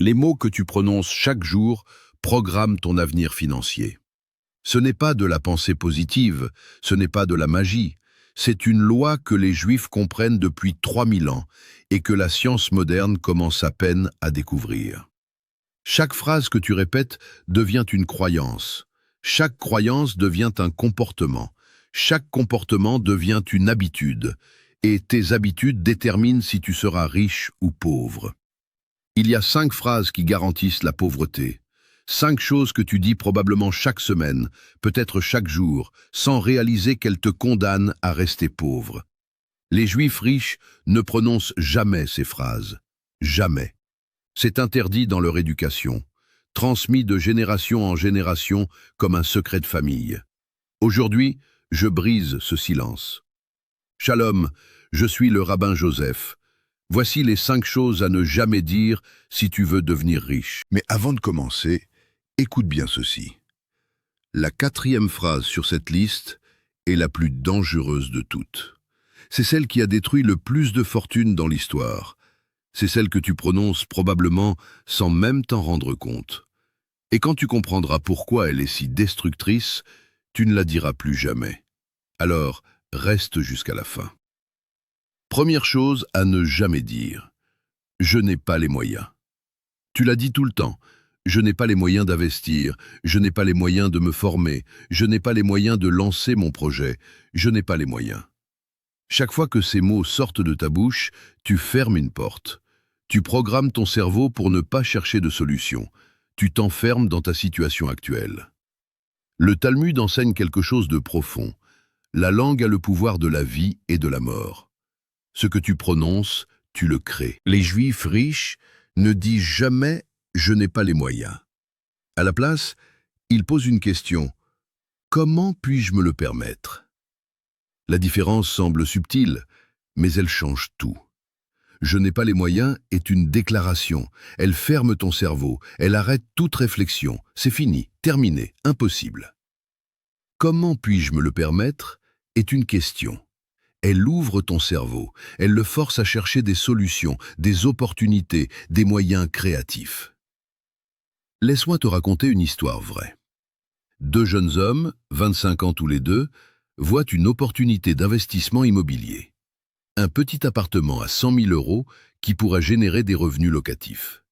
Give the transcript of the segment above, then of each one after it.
Les mots que tu prononces chaque jour programment ton avenir financier. Ce n'est pas de la pensée positive, ce n'est pas de la magie. C'est une loi que les Juifs comprennent depuis 3000 ans et que la science moderne commence à peine à découvrir. Chaque phrase que tu répètes devient une croyance. Chaque croyance devient un comportement. Chaque comportement devient une habitude. Et tes habitudes déterminent si tu seras riche ou pauvre. Il y a 5 phrases qui garantissent la pauvreté. 5 choses que tu dis probablement chaque semaine, peut-être chaque jour, sans réaliser qu'elles te condamnent à rester pauvre. Les Juifs riches ne prononcent jamais ces phrases. Jamais. C'est interdit dans leur éducation, transmis de génération en génération comme un secret de famille. Aujourd'hui, je brise ce silence. Shalom, je suis le rabbin Joseph. Voici les 5 choses à ne jamais dire si tu veux devenir riche. Mais avant de commencer, écoute bien ceci. La 4e phrase sur cette liste est la plus dangereuse de toutes. C'est celle qui a détruit le plus de fortune dans l'histoire. C'est celle que tu prononces probablement sans même t'en rendre compte. Et quand tu comprendras pourquoi elle est si destructrice, tu ne la diras plus jamais. Alors, reste jusqu'à la fin. Première chose à ne jamais dire. Je n'ai pas les moyens. Tu l'as dit tout le temps. Je n'ai pas les moyens d'investir, je n'ai pas les moyens de me former, je n'ai pas les moyens de lancer mon projet, je n'ai pas les moyens. Chaque fois que ces mots sortent de ta bouche, tu fermes une porte. Tu programmes ton cerveau pour ne pas chercher de solution. Tu t'enfermes dans ta situation actuelle. Le Talmud enseigne quelque chose de profond. La langue a le pouvoir de la vie et de la mort. Ce que tu prononces, tu le crées. Les Juifs riches ne disent jamais « je n'ai pas les moyens ». À la place, ils posent une question « comment puis-je me le permettre ?» La différence semble subtile, mais elle change tout. « Je n'ai pas les moyens » est une déclaration. Elle ferme ton cerveau, elle arrête toute réflexion. C'est fini, terminé, impossible. « Comment puis-je me le permettre » est une question. Elle ouvre ton cerveau, elle le force à chercher des solutions, des opportunités, des moyens créatifs. Laisse-moi te raconter une histoire vraie. 2 jeunes hommes, 25 ans tous les deux, voient une opportunité d'investissement immobilier. Un petit appartement à 100 000 € qui pourra générer des revenus locatifs.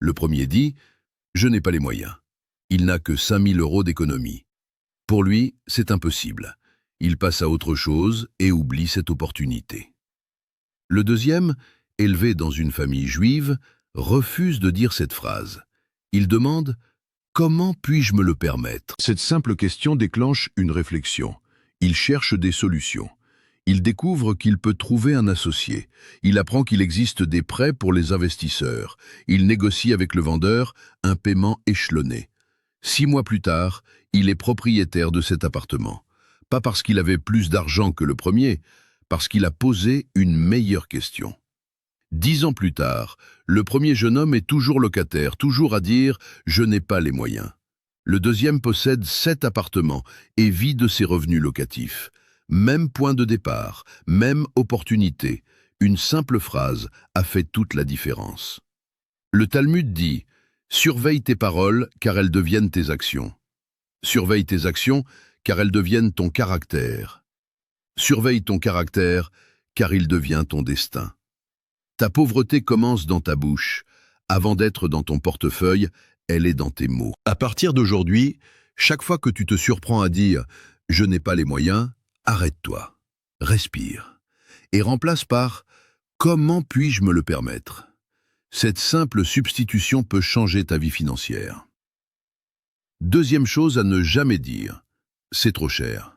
Le premier dit « Je n'ai pas les moyens. Il n'a que 5 000 € d'économie. Pour lui, c'est impossible. Il passe à autre chose et oublie cette opportunité. » Le deuxième, élevé dans une famille juive, refuse de dire cette phrase. Il demande « Comment puis-je me le permettre ?» Cette simple question déclenche une réflexion. Il cherche des solutions. Il découvre qu'il peut trouver un associé. Il apprend qu'il existe des prêts pour les investisseurs. Il négocie avec le vendeur un paiement échelonné. 6 mois plus tard, il est propriétaire de cet appartement. Pas parce qu'il avait plus d'argent que le premier, parce qu'il a posé une meilleure question. 10 ans plus tard, le premier jeune homme est toujours locataire, toujours à dire « je n'ai pas les moyens ». Le deuxième possède 7 appartements et vit de ses revenus locatifs. Même point de départ, même opportunité. Une simple phrase a fait toute la différence. Le Talmud dit « Surveille tes paroles car elles deviennent tes actions. Surveille tes actions car elles deviennent ton caractère. Surveille ton caractère car il devient ton destin. » Ta pauvreté commence dans ta bouche. Avant d'être dans ton portefeuille, elle est dans tes mots. À partir d'aujourd'hui, chaque fois que tu te surprends à dire « je n'ai pas les moyens », arrête-toi, respire, et remplace par « comment puis-je me le permettre ?» Cette simple substitution peut changer ta vie financière. Deuxième chose à ne jamais dire, c'est trop cher.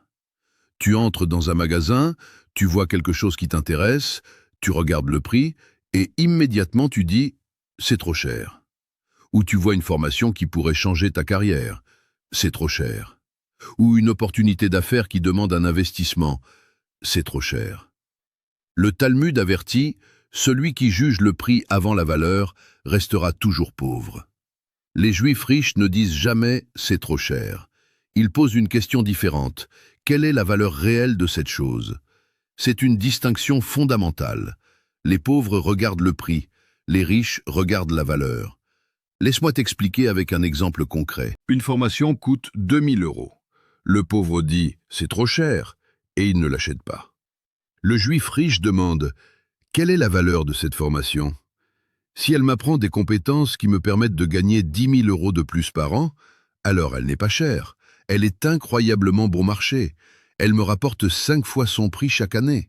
Tu entres dans un magasin, tu vois quelque chose qui t'intéresse, tu regardes le prix, et immédiatement tu dis « c'est trop cher ». Ou tu vois une formation qui pourrait changer ta carrière, c'est trop cher. Ou une opportunité d'affaires qui demande un investissement, c'est trop cher. Le Talmud avertit, celui qui juge le prix avant la valeur restera toujours pauvre. Les Juifs riches ne disent jamais « c'est trop cher ». Ils posent une question différente. Quelle est la valeur réelle de cette chose? C'est une distinction fondamentale. Les pauvres regardent le prix, les riches regardent la valeur. Laisse-moi t'expliquer avec un exemple concret. Une formation coûte 2000 €. Le pauvre dit « c'est trop cher » et il ne l'achète pas. Le juif riche demande « quelle est la valeur de cette formation ?» Si elle m'apprend des compétences qui me permettent de gagner 10 000 € de plus par an, alors elle n'est pas chère. Elle est incroyablement bon marché. Elle me rapporte 5 fois son prix chaque année.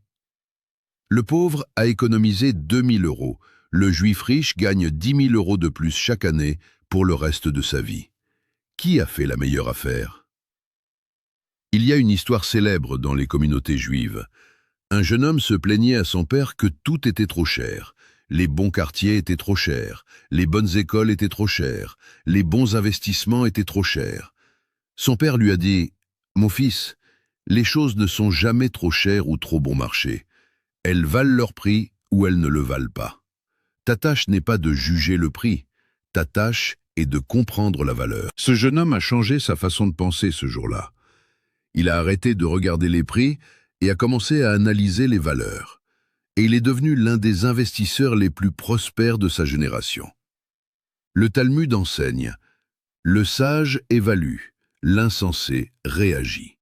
Le pauvre a économisé 2000 €. Le juif riche gagne 10 000 € de plus chaque année pour le reste de sa vie. Qui a fait la meilleure affaire? Il y a une histoire célèbre dans les communautés juives. Un jeune homme se plaignait à son père que tout était trop cher. Les bons quartiers étaient trop chers, les bonnes écoles étaient trop chères, les bons investissements étaient trop chers. Son père lui a dit « Mon fils, les choses ne sont jamais trop chères ou trop bon marché. Elles valent leur prix ou elles ne le valent pas. Ta tâche n'est pas de juger le prix, ta tâche est de comprendre la valeur. » Ce jeune homme a changé sa façon de penser ce jour-là. Il a arrêté de regarder les prix et a commencé à analyser les valeurs. Et il est devenu l'un des investisseurs les plus prospères de sa génération. Le Talmud enseigne « Le sage évalue, l'insensé réagit ».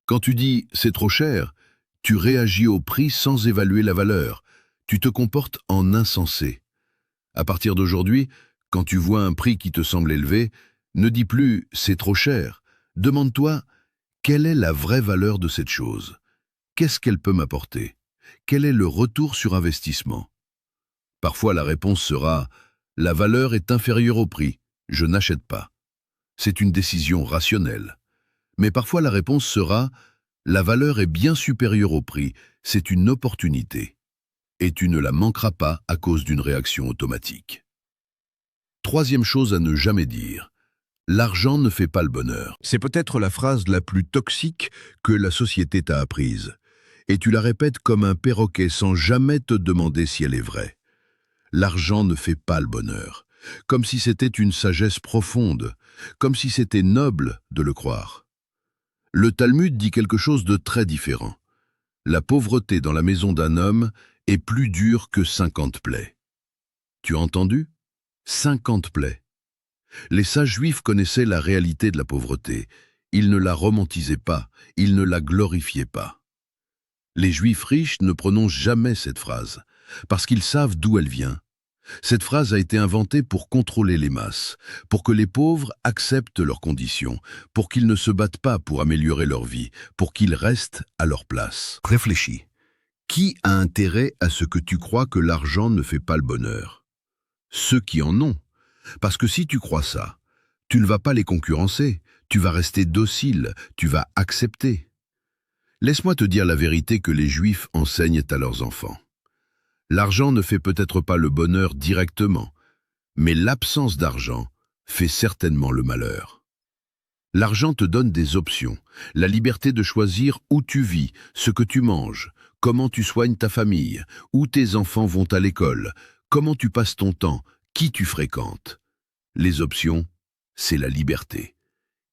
Quand tu dis « c'est trop cher », tu réagis au prix sans évaluer la valeur. Tu te comportes en insensé. À partir d'aujourd'hui, quand tu vois un prix qui te semble élevé, ne dis plus « c'est trop cher ». Demande-toi « quelle est la vraie valeur de cette chose? Qu'est-ce qu'elle peut m'apporter ? Quel est le retour sur investissement? Parfois la réponse sera « la valeur est inférieure au prix, je n'achète pas ». C'est une décision rationnelle. Mais parfois la réponse sera « la valeur est bien supérieure au prix, c'est une opportunité ». Et tu ne la manqueras pas à cause d'une réaction automatique. Troisième chose à ne jamais dire, l'argent ne fait pas le bonheur. C'est peut-être la phrase la plus toxique que la société t'a apprise. Et tu la répètes comme un perroquet sans jamais te demander si elle est vraie. L'argent ne fait pas le bonheur, comme si c'était une sagesse profonde, comme si c'était noble de le croire. Le Talmud dit quelque chose de très différent. La pauvreté dans la maison d'un homme est plus dure que 50 plaies. Tu as entendu? 50 plaies. Les sages juifs connaissaient la réalité de la pauvreté. Ils ne la romantisaient pas, ils ne la glorifiaient pas. Les Juifs riches ne prononcent jamais cette phrase, parce qu'ils savent d'où elle vient. Cette phrase a été inventée pour contrôler les masses, pour que les pauvres acceptent leurs conditions, pour qu'ils ne se battent pas pour améliorer leur vie, pour qu'ils restent à leur place. Réfléchis. Qui a intérêt à ce que tu crois que l'argent ne fait pas le bonheur? Ceux qui en ont. Parce que si tu crois ça, tu ne vas pas les concurrencer, tu vas rester docile, tu vas accepter. Laisse-moi te dire la vérité que les Juifs enseignent à leurs enfants. L'argent ne fait peut-être pas le bonheur directement, mais l'absence d'argent fait certainement le malheur. L'argent te donne des options, la liberté de choisir où tu vis, ce que tu manges, comment tu soignes ta famille, où tes enfants vont à l'école, comment tu passes ton temps, qui tu fréquentes. Les options, c'est la liberté.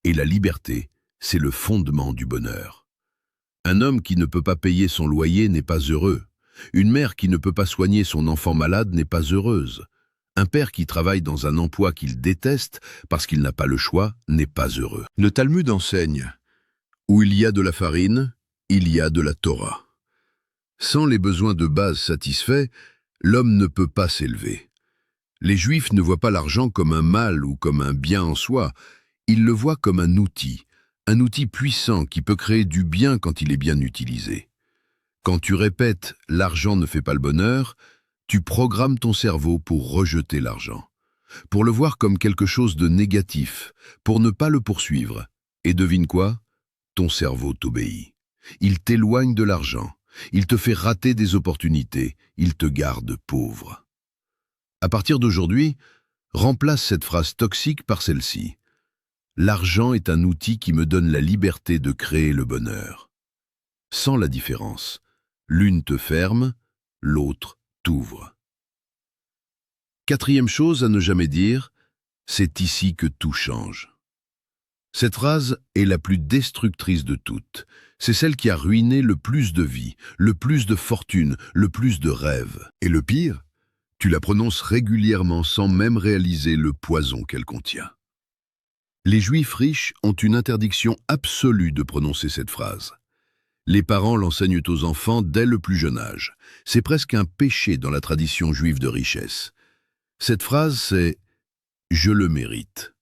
Et la liberté, c'est le fondement du bonheur. Un homme qui ne peut pas payer son loyer n'est pas heureux. Une mère qui ne peut pas soigner son enfant malade n'est pas heureuse. Un père qui travaille dans un emploi qu'il déteste parce qu'il n'a pas le choix n'est pas heureux. Le Talmud enseigne « Où il y a de la farine, il y a de la Torah ». Sans les besoins de base satisfaits, l'homme ne peut pas s'élever. Les Juifs ne voient pas l'argent comme un mal ou comme un bien en soi, ils le voient comme un outil puissant qui peut créer du bien quand il est bien utilisé. Quand tu répètes « l'argent ne fait pas le bonheur », tu programmes ton cerveau pour rejeter l'argent, pour le voir comme quelque chose de négatif, pour ne pas le poursuivre. Et devine quoi? Ton cerveau t'obéit. Il t'éloigne de l'argent, il te fait rater des opportunités, il te garde pauvre. À partir d'aujourd'hui, remplace cette phrase toxique par celle-ci. L'argent est un outil qui me donne la liberté de créer le bonheur. Sans la différence, l'une te ferme, l'autre t'ouvre. Quatrième chose à ne jamais dire, c'est ici que tout change. Cette phrase est la plus destructrice de toutes. C'est celle qui a ruiné le plus de vies, le plus de fortune, le plus de rêves. Et le pire, Tu la prononces régulièrement sans même réaliser le poison qu'elle contient. Les Juifs riches ont une interdiction absolue de prononcer cette phrase. Les parents l'enseignent aux enfants dès le plus jeune âge. C'est presque un péché dans la tradition juive de richesse. Cette phrase, c'est « je le mérite ».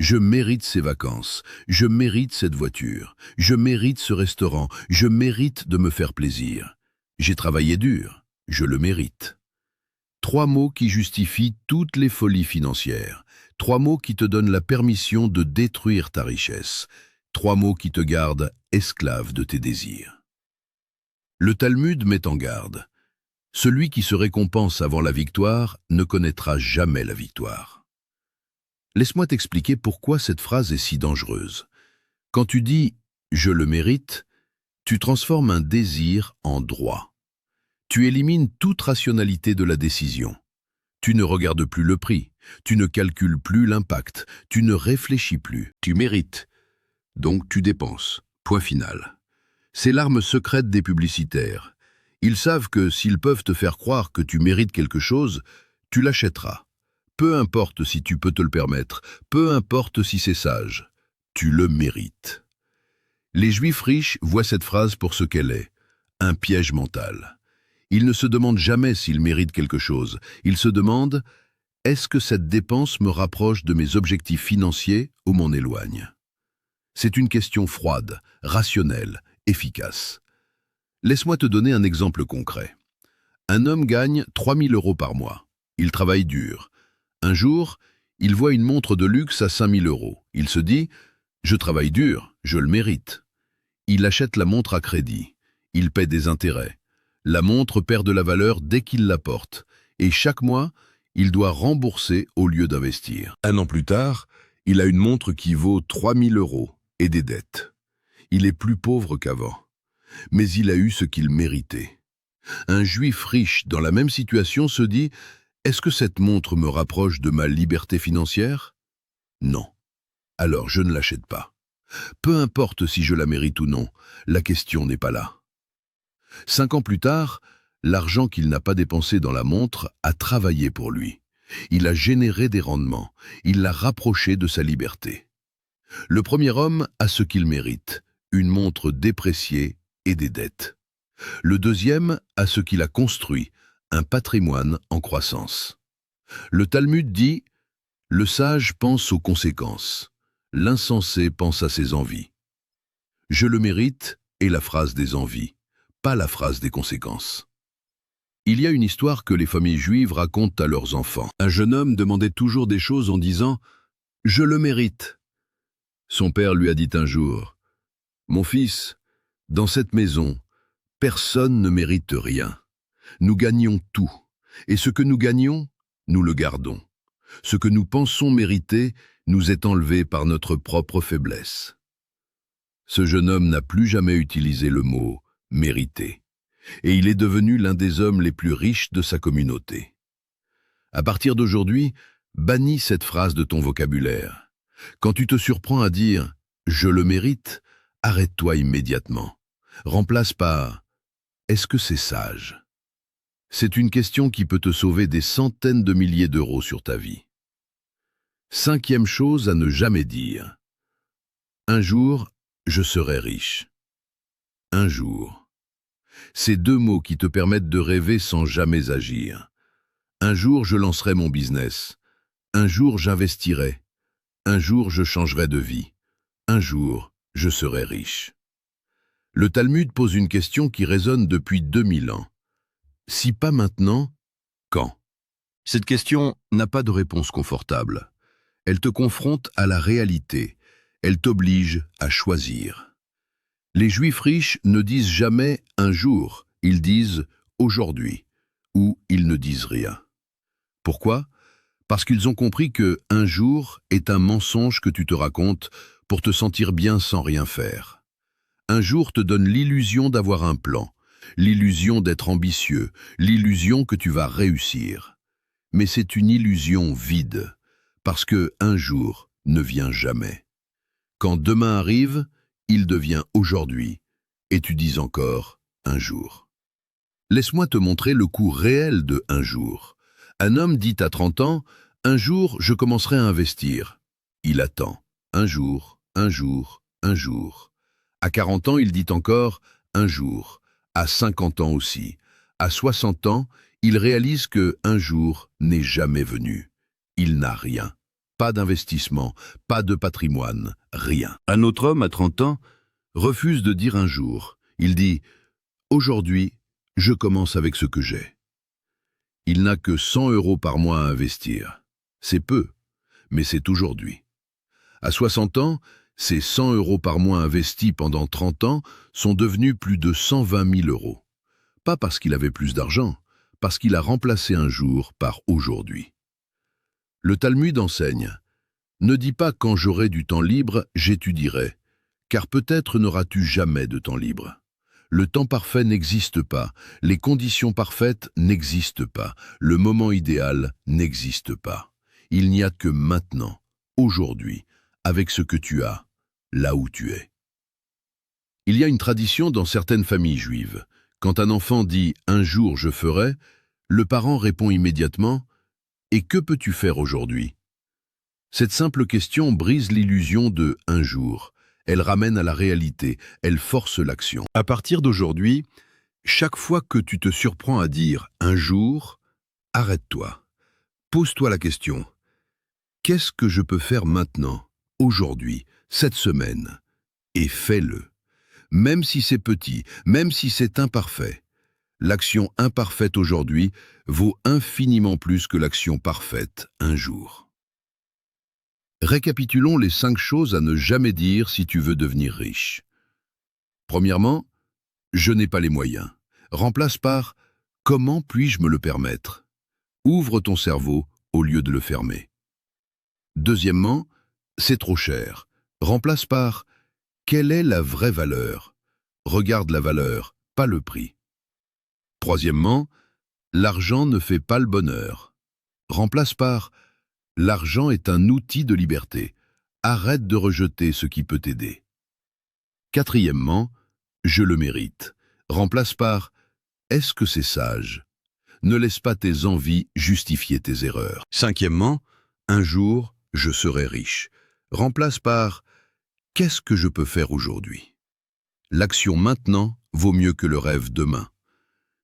Je mérite ces vacances, je mérite cette voiture, je mérite ce restaurant, je mérite de me faire plaisir. J'ai travaillé dur, je le mérite. 3 mots qui justifient toutes les folies financières. 3 mots qui te donnent la permission de détruire ta richesse. 3 mots qui te gardent esclave de tes désirs. Le Talmud met en garde. Celui qui se récompense avant la victoire ne connaîtra jamais la victoire. Laisse-moi t'expliquer pourquoi cette phrase est si dangereuse. Quand tu dis « je le mérite », tu transformes un désir en droit. Tu élimines toute rationalité de la décision. Tu ne regardes plus le prix, tu ne calcules plus l'impact, tu ne réfléchis plus. Tu mérites, donc tu dépenses. Point final. C'est l'arme secrète des publicitaires. Ils savent que s'ils peuvent te faire croire que tu mérites quelque chose, tu l'achèteras. Peu importe si tu peux te le permettre, peu importe si c'est sage, tu le mérites. Les Juifs riches voient cette phrase pour ce qu'elle est, un piège mental. Ils ne se demandent jamais s'ils méritent quelque chose. Ils se demandent « est-ce que cette dépense me rapproche de mes objectifs financiers ou m'en éloigne ?» C'est une question froide, rationnelle, efficace. Laisse-moi te donner un exemple concret. Un homme gagne 3 000 € par mois. Il travaille dur. Un jour, il voit une montre de luxe à 5 000 €. Il se dit « je travaille dur, je le mérite ». Il achète la montre à crédit. Il paie des intérêts. La montre perd de la valeur dès qu'il la porte. Et chaque mois, il doit rembourser au lieu d'investir. 1 an plus tard, il a une montre qui vaut 3 000 € et des dettes. Il est plus pauvre qu'avant. Mais il a eu ce qu'il méritait. Un Juif riche dans la même situation se dit « est-ce que cette montre me rapproche de ma liberté financière? Non. Alors je ne l'achète pas. Peu importe si je la mérite ou non, la question n'est pas là. 5 ans plus tard, l'argent qu'il n'a pas dépensé dans la montre a travaillé pour lui. Il a généré des rendements, il l'a rapproché de sa liberté. Le premier homme a ce qu'il mérite, une montre dépréciée et des dettes. Le deuxième a ce qu'il a construit, un patrimoine en croissance. Le Talmud dit « le sage pense aux conséquences, l'insensé pense à ses envies ». Je le mérite est la phrase des envies, pas la phrase des conséquences. Il y a une histoire que les familles juives racontent à leurs enfants. Un jeune homme demandait toujours des choses en disant « je le mérite ». Son père lui a dit un jour « mon fils, dans cette maison, personne ne mérite rien. Nous gagnons tout, et ce que nous gagnons, nous le gardons. Ce que nous pensons mériter nous est enlevé par notre propre faiblesse. » Ce jeune homme n'a plus jamais utilisé le mot « mériter », et il est devenu l'un des hommes les plus riches de sa communauté. À partir d'aujourd'hui, bannis cette phrase de ton vocabulaire. Quand tu te surprends à dire « je le mérite », arrête-toi immédiatement. Remplace par « est-ce que c'est sage ?» C'est une question qui peut te sauver des centaines de milliers d'euros sur ta vie. 5e chose à ne jamais dire. Un jour, je serai riche. Un jour. Ces 2 mots qui te permettent de rêver sans jamais agir. Un jour, je lancerai mon business. Un jour, j'investirai. Un jour, je changerai de vie. Un jour, je serai riche. Le Talmud pose une question qui résonne depuis 2000 ans. Si pas maintenant, quand? Cette question n'a pas de réponse confortable. Elle te confronte à la réalité. Elle t'oblige à choisir. Les Juifs riches ne disent jamais « un jour », ils disent « aujourd'hui » ou ils ne disent rien. Pourquoi? Parce qu'ils ont compris que « un jour » est un mensonge que tu te racontes pour te sentir bien sans rien faire. Un jour te donne l'illusion d'avoir un plan, l'illusion d'être ambitieux, l'illusion que tu vas réussir. Mais c'est une illusion vide, parce que un jour ne vient jamais. Quand demain arrive, il devient aujourd'hui, et tu dis encore un jour. Laisse-moi te montrer le coût réel de un jour. Un homme dit à 30 ans, « Un jour, je commencerai à investir ». Il attend. Un jour, un jour, un jour. À 40 ans, il dit encore « un jour ». À 50 ans aussi. À 60 ans, il réalise que un jour n'est jamais venu. Il n'a rien. Pas d'investissement, pas de patrimoine, rien. Un autre homme à 30 ans refuse de dire un jour. Il dit « Aujourd'hui, je commence avec ce que j'ai ». Il n'a que 100 € par mois à investir. C'est peu, mais c'est aujourd'hui. À 60 ans, ces 100 € par mois investis pendant 30 ans sont devenus plus de 120 000 €. Pas parce qu'il avait plus d'argent, parce qu'il a remplacé un jour par aujourd'hui. Le Talmud enseigne « Ne dis pas quand j'aurai du temps libre, j'étudierai, car peut-être n'auras-tu jamais de temps libre. Le temps parfait n'existe pas, les conditions parfaites n'existent pas, le moment idéal n'existe pas. Il n'y a que maintenant, aujourd'hui, avec ce que tu as, là où tu es. » Il y a une tradition dans certaines familles juives. Quand un enfant dit « un jour je ferai », le parent répond immédiatement « Et que peux-tu faire aujourd'hui ?» Cette simple question brise l'illusion de « un jour ». Elle ramène à la réalité, elle force l'action. À partir d'aujourd'hui, chaque fois que tu te surprends à dire « un jour », arrête-toi. Pose-toi la question « Qu'est-ce que je peux faire maintenant, aujourd'hui, cette semaine ?» Et fais-le. Même si c'est petit, même si c'est imparfait. L'action imparfaite aujourd'hui vaut infiniment plus que l'action parfaite un jour. Récapitulons les 5 choses à ne jamais dire si tu veux devenir riche. Premièrement, je n'ai pas les moyens. Remplace par comment puis-je me le permettre? Ouvre ton cerveau au lieu de le fermer. Deuxièmement, c'est trop cher. Remplace par quelle est la vraie valeur? Regarde la valeur, pas le prix. Troisièmement, l'argent ne fait pas le bonheur. Remplace par l'argent est un outil de liberté. Arrête de rejeter ce qui peut t'aider. Quatrièmement, je le mérite. Remplace par est-ce que c'est sage? Ne laisse pas tes envies justifier tes erreurs. Cinquièmement, un jour, je serai riche. Remplace par qu'est-ce que je peux faire aujourd'hui? L'action maintenant vaut mieux que le rêve demain.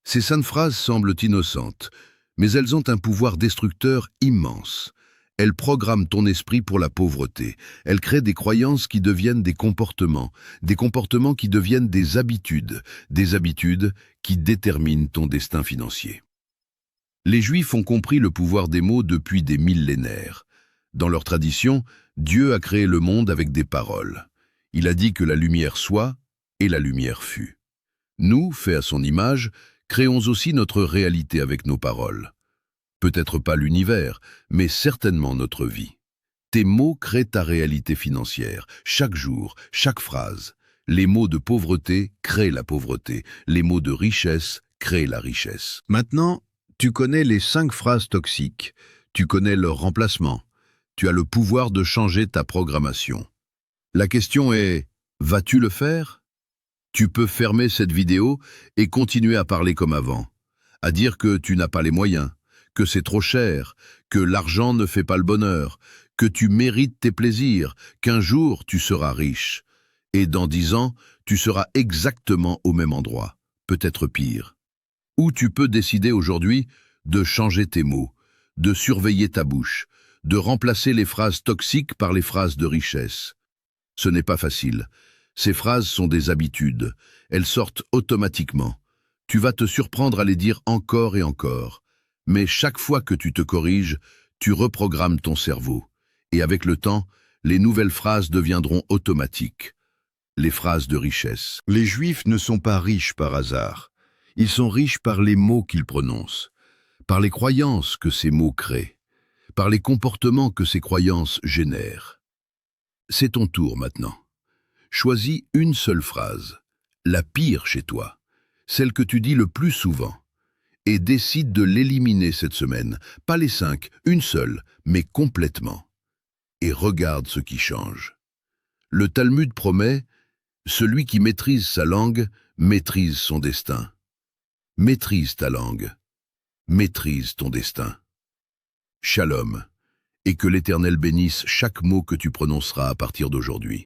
Ces saintes phrases semblent innocentes, mais elles ont un pouvoir destructeur immense. Elles programment ton esprit pour la pauvreté. Elles créent des croyances qui deviennent des comportements qui deviennent des habitudes qui déterminent ton destin financier. Les Juifs ont compris le pouvoir des mots depuis des millénaires. Dans leur tradition, Dieu a créé le monde avec des paroles. Il a dit que la lumière soit, et la lumière fut. Nous, faits à son image, créons aussi notre réalité avec nos paroles. Peut-être pas l'univers, mais certainement notre vie. Tes mots créent ta réalité financière, chaque jour, chaque phrase. Les mots de pauvreté créent la pauvreté, les mots de richesse créent la richesse. Maintenant, tu connais les 5 phrases toxiques, tu connais leur remplacement, tu as le pouvoir de changer ta programmation. La question est, vas-tu le faire? Tu peux fermer cette vidéo et continuer à parler comme avant, à dire que tu n'as pas les moyens, que c'est trop cher, que l'argent ne fait pas le bonheur, que tu mérites tes plaisirs, qu'un jour tu seras riche. Et dans 10 ans, tu seras exactement au même endroit, peut-être pire. Ou tu peux décider aujourd'hui de changer tes mots, de surveiller ta bouche, de remplacer les phrases toxiques par les phrases de richesse. Ce n'est pas facile. Ces phrases sont des habitudes. Elles sortent automatiquement. Tu vas te surprendre à les dire encore et encore. Mais chaque fois que tu te corriges, tu reprogrammes ton cerveau. Et avec le temps, les nouvelles phrases deviendront automatiques. Les phrases de richesse. Les Juifs ne sont pas riches par hasard. Ils sont riches par les mots qu'ils prononcent, par les croyances que ces mots créent, par les comportements que ces croyances génèrent. C'est ton tour maintenant. Choisis une seule phrase, la pire chez toi, celle que tu dis le plus souvent, et décide de l'éliminer cette semaine, pas les 5, une seule, mais complètement. Et regarde ce qui change. Le Talmud promet « Celui qui maîtrise sa langue maîtrise son destin ». Maîtrise ta langue, maîtrise ton destin. Shalom, et que l'Éternel bénisse chaque mot que tu prononceras à partir d'aujourd'hui.